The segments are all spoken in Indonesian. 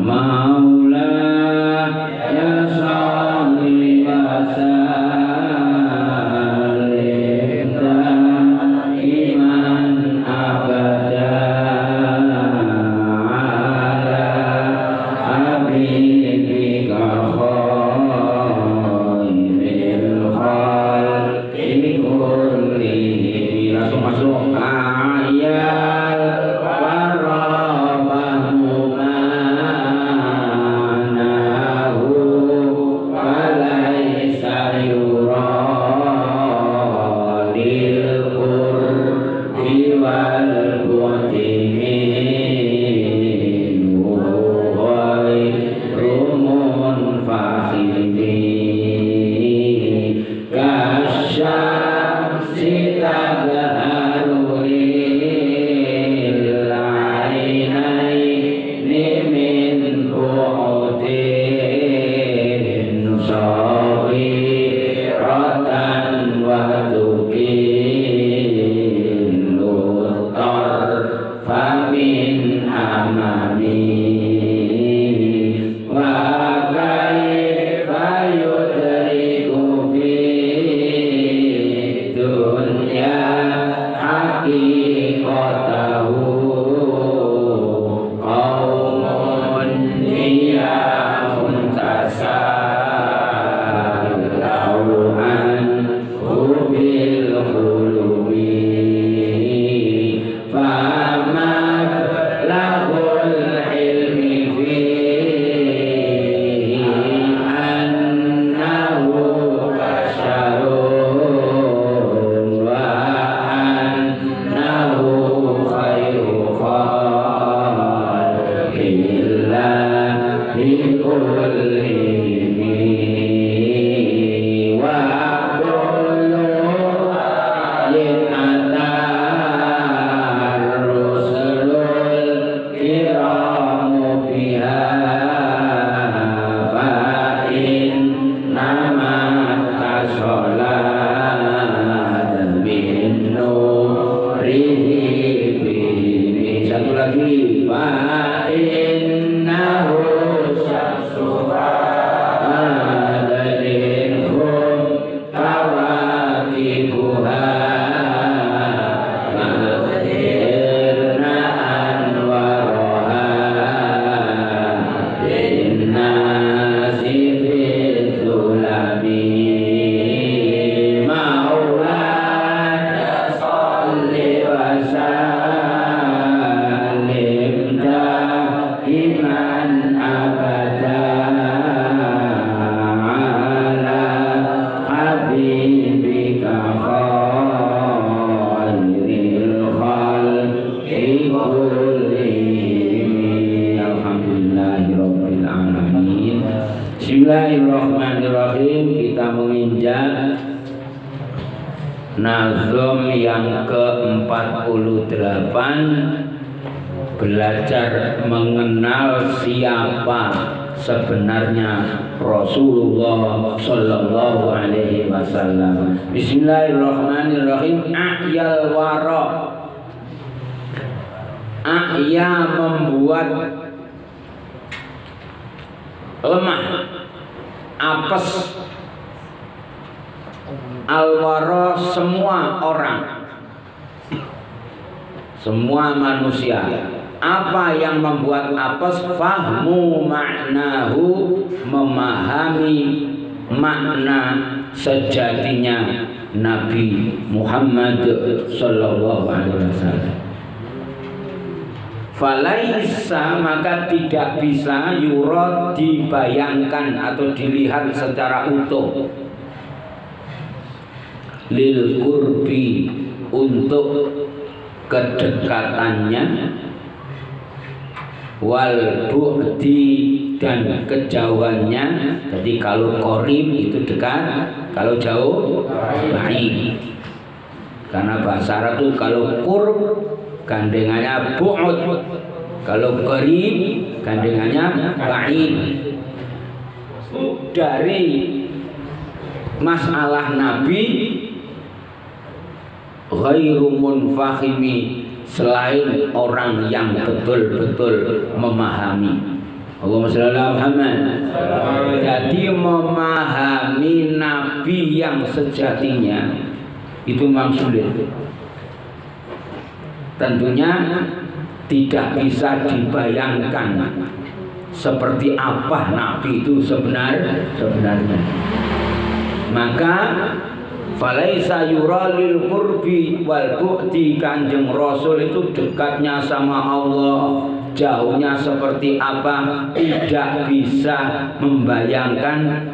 maulaya salli wa sallim daiman abada ala habibika khairil khalqi kullihim. Langsung masuk ayat warafahu manahu walaysa yuradil qurbi wal bu'di minhu ghairu munfakhimi kasyamsi tadharu lil ainaini min bu'din sawiratan wa tuqillu tarfa min amami wa kaifa yudriku fi dunya haqiqatahu qaumun iyahun tasallau anhu bil khuluwi famablagul ilmi fihi annahu basyarun wa annahu khairu khalqillahi kullihim wa kullu ayin atar rusulul kiramu biha fa innama tasolat min nurihi bihi. Satu lagi fa innahu syamsu fadalinhum kawakibuha kathirna anwaraha linnasi fi dhulami maulana salli wa sallim daiman abada ala habibika khairil khalqi kullihim. Alhamdulillahirabbil alamin. Bismillahirrahmanirrahim. Kita menginjak nazom yang ke-48, belajar mengenal siapa sebenarnya Rasulullah Sallallahu Alaihi Wasallam. Bismillahirrahmanirrahim. A'yal wara, a'ya membuat lemah, apes, alwara semua orang, semua manusia. Apa yang membuat apes? Fahmu maknahu, memahami makna sejatinya Nabi Muhammad Sallallahu Alaihi Wasallam. Falaisa, maka tidak bisa yurad, dibayangkan atau dilihat secara utuh, lil qurbi, untuk kedekatannya, wal bu'di, dan kejauhannya. Jadi kalau qorib itu dekat, kalau jauh baik. Karena bahasa Arab itu kalau qurb gandengannya bu'ud, kalau qarib gandengannya ba'id. Dari masalah Nabi ghairu munfahimi, selain orang yang betul-betul memahami. Allahumma sholli ala Muhammad. Jadi memahami Nabi yang sejatinya itu memang sulit. Tentunya tidak bisa dibayangkan seperti apa Nabi itu sebenarnya. Maka falaisa yuralil qurbi wal bu'di, Kanjeng Rasul itu dekatnya sama Allah, jauhnya seperti apa tidak bisa membayangkan,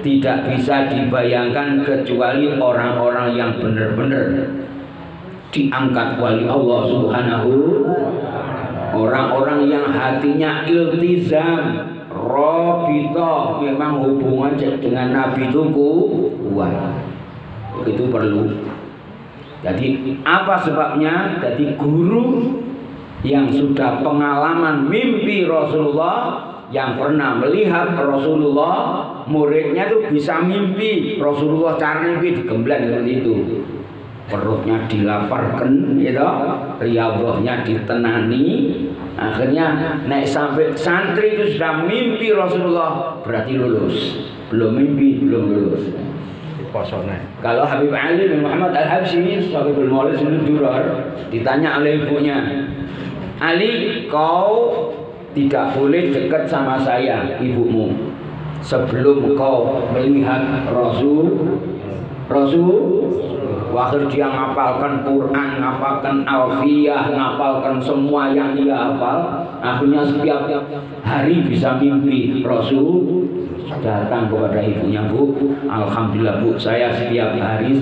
tidak bisa dibayangkan kecuali orang-orang yang benar-benar diangkat wali Allah Subhanahu, orang-orang yang hatinya iltizam, rabithah, memang hubungan dengan Nabi itu kuat. Itu perlu. Jadi apa sebabnya? Jadi guru yang sudah pengalaman mimpi Rasulullah, yang pernah melihat Rasulullah, muridnya tuh bisa mimpi Rasulullah, cara mimpi digembleng seperti itu. Perutnya dilaparkan, gitu, riyadhahnya ditenani. Akhirnya naik sampai santri itu sudah mimpi Rasulullah, berarti lulus. Belum mimpi, belum lulus. Kalau Habib Ali bin Muhammad Al-Habsyi sebagai Maulid Durar ditanya oleh ibunya, Ali, kau tidak boleh dekat sama saya, ibumu, sebelum kau melihat Rasul. Akhir dia ngapalkan Quran, ngapalkan Alfiyah, ngapalkan semua yang dia hafal. Akhirnya setiap hari bisa mimpi Rasul. Datang kepada ibunya, Bu, alhamdulillah Bu, saya setiap hari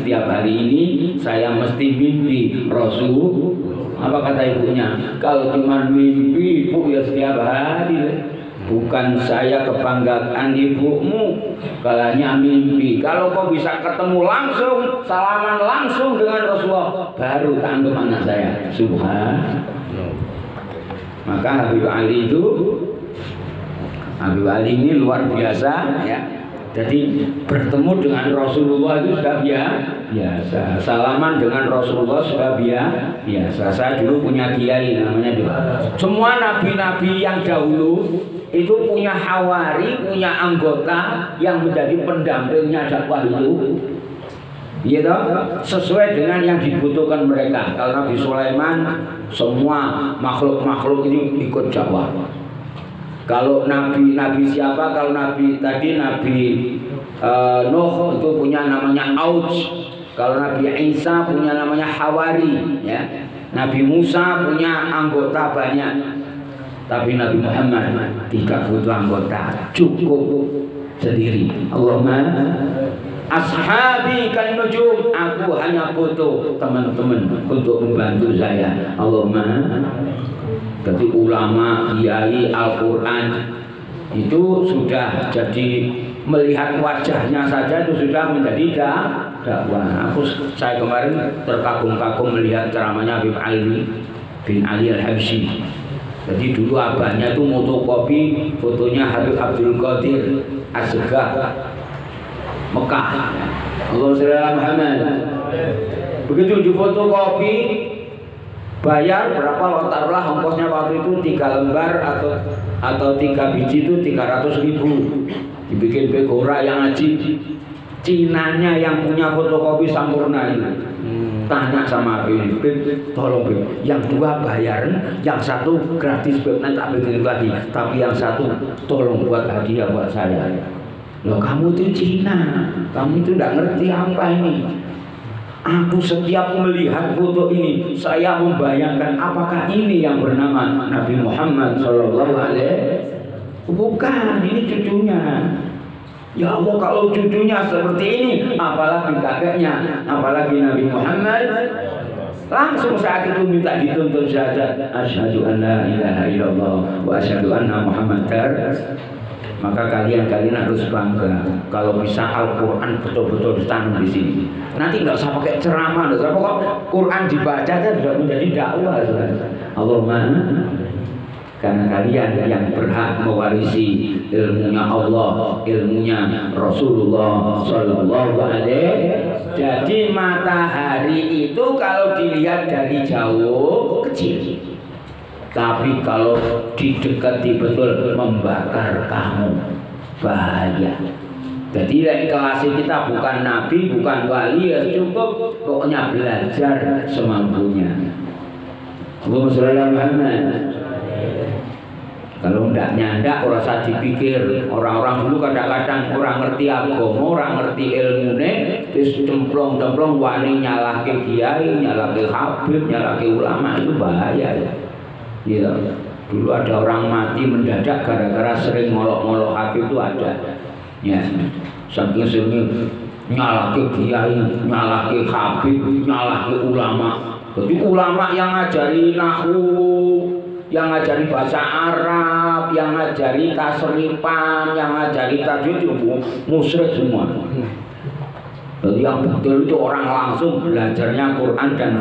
ini saya mesti mimpi Rasul. Apa kata ibunya? Kalau cuma mimpi Bu ya setiap hari. Bukan saya kebanggaan ibumu kalau hanya mimpi. Kalau kau bisa ketemu langsung, salaman langsung dengan Rasulullah, baru tak anggap anak saya. Subhan. Maka Habib Ali ini luar biasa, ya. Jadi bertemu dengan Rasulullah itu sudah biasa. Salaman dengan Rasulullah sudah biasa. Saya dulu punya kiai namanya dulu. Semua nabi-nabi yang dahulu itu punya hawari, punya anggota yang menjadi pendampingnya dakwah itu, gitu, sesuai dengan yang dibutuhkan mereka. Kalau Nabi Sulaiman, semua makhluk-makhluk ini ikut dakwah. Kalau nabi siapa? Kalau nabi Nuh itu punya namanya Auj. Kalau Nabi Isa punya namanya Hawari, ya. Nabi Musa punya anggota banyak. Tapi Nabi Muhammad tidak butuh anggota, cukup sendiri. Allahumma ashabi kan nujum, aku hanya butuh teman-teman untuk membantu saya. Allahumma. Jadi ulama, kiai, Al-Quran itu sudah jadi, melihat wajahnya saja itu sudah menjadi dakwah. Saya kemarin terkagum-kagum melihat ceramahnya Habib Ali bin Ali Al-Habsyi. Jadi dulu abahnya itu motokopi fotonya Habib Abdul Qadir Asgaf Mekah. Allahumma sholli ala Muhammad. Begitu di fotokopi, bayar berapa, lontarlah ongkosnya waktu itu 3 lembar atau 3 biji itu 300.000. Dibikin begora yang ajib. Cinanya yang punya fotokopi sempurna itu. Tanya sama Beb, tolong Beb, yang 2 bayar, yang 1 gratis Beb, nanti tak bikin lagi, tapi yang 1 tolong buat hadiah buat saya. Loh, kamu itu Cina, kamu itu tidak ngerti apa ini. Aku setiap melihat foto ini, saya membayangkan apakah ini yang bernama Nabi Muhammad Sallallahu Alaihi Wasallam. Bukan, ini cucunya. Ya Allah, kalau cucunya seperti ini, apalagi kakeknya, apalagi Nabi Muhammad. Langsung saat itu minta dituntun syahadat, asyhadu an la ilaha illallah wa asyhadu anna Muhammadar. Maka kalian harus bangga kalau bisa Al-Quran betul-betul ditanam di sini. Nanti nggak usah pakai ceramah, nggak usah pokok Quran dibaca kan sudah menjadi dakwah. Allahumma, karena kalian yang berhak mewarisi ilmunya Allah, ilmunya Rasulullah Sallallahu Alaihi. Jadi matahari itu kalau dilihat dari jauh kecil, Tapi kalau didekati betul membakar kamu, bahaya. Jadi kelas kita bukan nabi, bukan wali, ya cukup pokoknya belajar semampunya. Allahumma sholli ala Muhammad. Kalau ndak nyandak ora usah dipikir. Orang-orang dulu kadang-kadang orang ngerti agama, orang ngerti ilmune, terus cemplong-cemplong wani nyalahke kiai, nyalahke habib, nyalahke ulama, itu bahaya ya. Gitu. Dulu ada orang mati mendadak gara-gara sering ngolok-ngolok habib, itu ada. Ya. Saking sering nyalahke kiai, nyalahke habib, nyalahke ulama. Jadi ulama yang ngajari nahwu, yang ngajari bahasa Arab, yang ngajari tasrifan, yang ngajari tajwid itu musyrik semua. Jadi yang betul itu orang langsung belajarnya Quran dan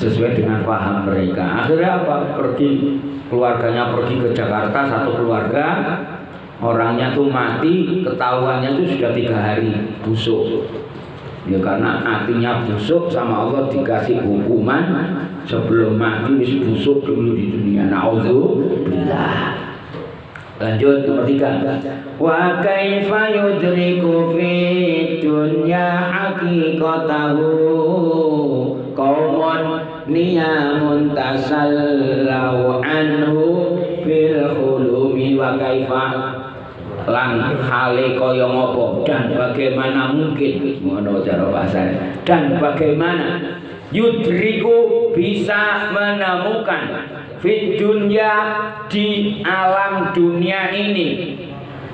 sesuai dengan paham mereka. Akhirnya apa? Keluarganya pergi ke Jakarta, satu keluarga, orangnya tuh mati, ketahuannya tuh sudah 3 hari busuk. Ya karena hatinya busuk sama Allah dikasih hukuman sebelum mati wis busuk dulu di dunia. Nauzubillah. Lanjut nomor 3. Wa kaifa yudriku fi dunya haqiqatahu qaumun niyamun tasallau anhu bil khulumi wa kaifa lan hale kaya ngopo dan bagaimana mungkin ngono cara bahasanya, dan bagaimana yudriku bisa menemukan fit dunya di alam dunia ini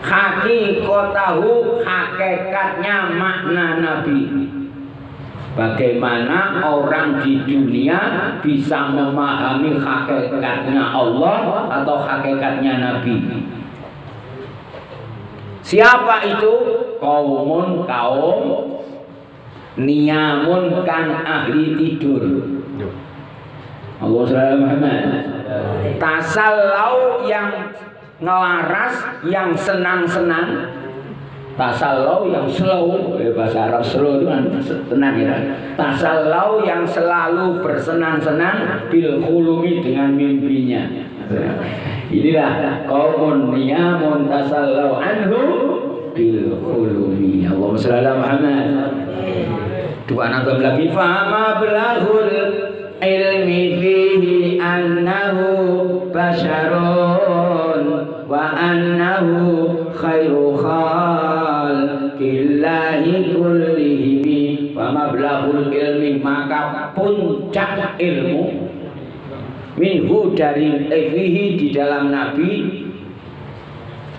haqiqatahu hakikatnya makna nabi. Bagaimana orang di dunia bisa memahami hakikatnya Allah atau hakikatnya nabi. Siapa itu? Kaum niyamun kan ahli tidur. Allah SWT Muhammad. Tasallau yang ngelaras, yang senang-senang. Tasallau yang slow, bahasa Arab slow itu kan tenang ya. Tasallau yang selalu bersenang-senang bil khulumi dengan mimpinya. Inilah qaumun niyamun tasallau anhu bil khulumi. Allahumma shalli ala Muhammad. Dua anagam lagi fama belahul ilmi fihi annahu basharun wa annahu khairu khalqillahi kullihim. Fama belahul ilmi, maka puncak ilmu minhu dari fihi di dalam nabi,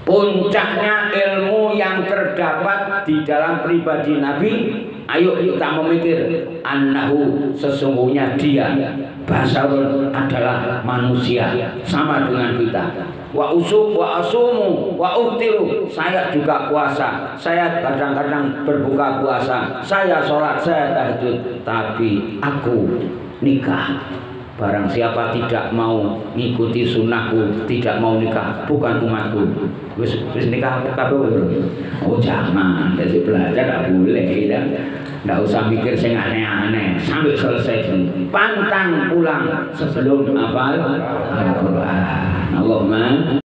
puncaknya ilmu yang terdapat di dalam pribadi nabi. Ayo kita memikir annahu, sesungguhnya dia basarun adalah manusia sama dengan kita. Wa asumu wa uftiru, saya juga puasa, saya kadang-kadang berbuka puasa, saya sholat, saya tahajud, tapi aku nikah. Barang siapa tidak mau ngikuti sunnahku, tidak mau nikah, bukan umatku. Wis nikah kabeh. Oh jangan, dari belajar tidak boleh ya. Tidak usah mikir sing aneh-aneh sampai selesai. Pantang pulang sebelum hafal Al-Quran. Allahumma